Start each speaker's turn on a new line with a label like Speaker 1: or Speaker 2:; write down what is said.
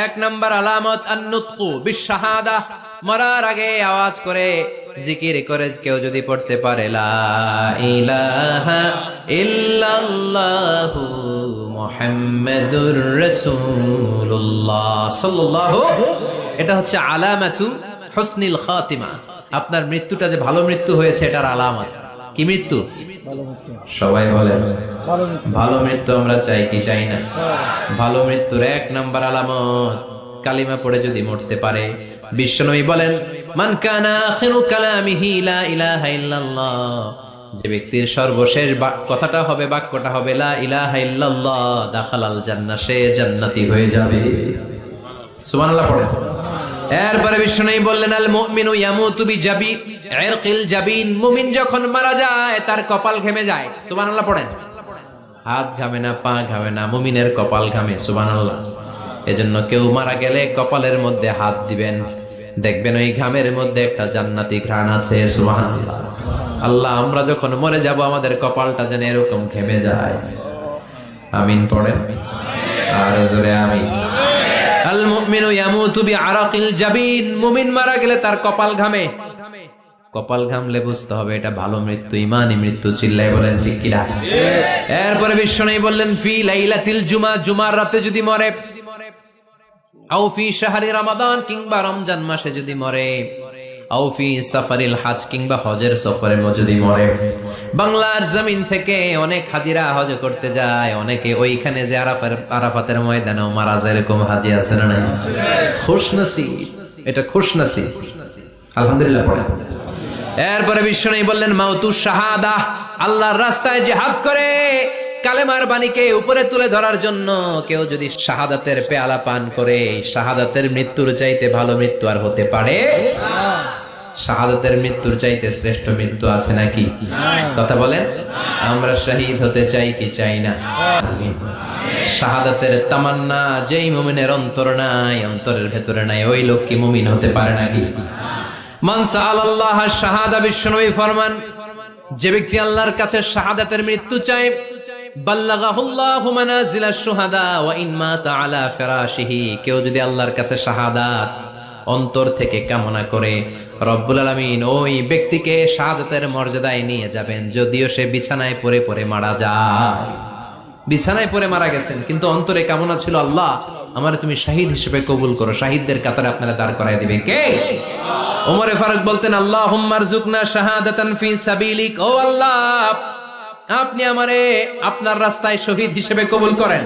Speaker 1: এক নাম্বার আলামত আন-নুতকু বিশ-শাহাদা, মরার আগে আওয়াজ করে জিকির করে কেউ যদি পড়তে পারে লা ইলাহা ইল্লাল্লাহু মুহাম্মাদুর রাসূলুল্লাহ সাল্লাল্লাহু, এটা হচ্ছে আলামাতু হুসনিল খাতিমা। আপনার মৃত্যুটা যে ভালো মৃত্যু হয়েছে এটার আলামত। কি মৃত্যু? সবাই বলেন ভালো মৃত্যু আমরা চাই কি চাই না? ভালো মৃত্যুর এক নাম্বার আলামত কালিমা পড়ে যদি মরতে পারে। বিশ্বনবী বলেন মান কানা আখিরু কালামিহি লা ইলাহা ইল্লাল্লাহ, যে ব্যক্তির সর্বশেষ কথাটা হবে, বাক্যটা হবে লা ইলাহা ইল্লাল্লাহ, দাখালাল জান্নাহ, সে জান্নাতি হয়ে যাবে। সুবহানাল্লাহ পড়েন। এরপরে বিশ্বনবী বললেন আল মুমিনু ইয়ামুতু বিজাবি ইরকিল জাবিন, মুমিন যখন মারা যায় তার কপাল ঘেমে যায়। সুবহানাল্লাহ পড়েন। হাত ঘামে না, পা ঘামে না, মুমিনের কপাল ঘামে। সুবহানাল্লাহ। এজন্য কেউ মারা গেলে কপালের মধ্যে হাত দিবেন, দেখবেন ওই ঘামের মধ্যে একটা জান্নাতি ঘ্রাণ আছে। সুবহানাল্লাহ। আল্লাহ, আমরা যখন মরে যাব আমাদের কপালটা যেন এরকম ঘেমে যায়। আমিন পড়েন আর জোরে আমিন। আল মুমিনু ইয়ামুতু বিআরাকিল জাবিন, মুমিন মারা গেলে তার কপাল ঘামে। কপাল ঘামলে বুঝতে হবে এটা ভালো মৃত্যু, ইমানি মৃত্যু। চিল্লায় বলেন ঠিক কিনা? এরপরে বিশ্বনবী বললেন ফি লাইলাতিল জুমা, জুমার রাতে যদি মরে, আও ফি শাহরি রমাদান, কিংবা রমজান মাসে যদি মরে, আও ফি সাফারিল হজ, কিংবা হজের সফরে যদি মরে। বাংলার জমিন থেকে অনেক হাজিরা হজ করতে যায়, অনেকে ওইখানে যে আরাফাতের ময়দানেও মারা যায়, এরকম হাজি আছে না নাই? খুশনসিব, এটা খুশনসিব। আলহামদুলিল্লাহ পড়েন। এরপরে বিশ্বনবী বললেন মাউতু শাহাদা, আল্লাহর রাস্তায় জিহাদ করে কালেমার বাণীকে উপরে তুলে ধরার জন্য কেউ যদি শাহাদাতের পেয়ালা পান করে, শাহাদাতের মৃত্যুর চাইতে ভালো মৃত্যু আর হতে পারে? শাহাদাতের মৃত্যুর চাইতে শ্রেষ্ঠ মৃত্যু আছে নাকি? কথা বলেন। আমরা শহীদ হতে চাই কি চাই না? শাহাদাতের তামান্না যেই মুমিনের অন্তর নাই, অন্তরের ভেতরে নাই, ওই লোক কি মুমিন হতে পারে নাকি? মান সাআলাল্লাহ শাহাদা, বিশ্বনবী ফরমান যে ব্যক্তি আল্লাহর কাছে শাহাদাতের মৃত্যু চায়, বাল্লাগাহুল্লাহু মানাজিলাশ শুহাদা ওয়া ইন মাতা আলা ফিরাশিহি, কেউ যদি আল্লাহর কাছে শাহাদাত অন্তর থেকে কামনা করে, রব্বুল আলামিন ওই ব্যক্তিকে শাহাদাতের মর্যাদায় নিয়ে যাবেন, যদিও সে বিছানায় পড়ে পড়ে মারা যায়। বিছানায় পড়ে মারা গেছেন, কিন্তু অন্তরে কামনা ছিল আল্লাহ আমারে তুমি শহীদ হিসেবে কবুল করো, শহীদদের কাতারে আপনারা দাঁড় করায় দিবে কে? ওমরে ফারুক বলতেন আল্লাহুম্মা রযুকনা শাহাদাতান ফি সাবিলিক, ও আল্লাহ আপনি আমারে আপনার রাস্তায় শহীদ হিসেবে কবুল করেন।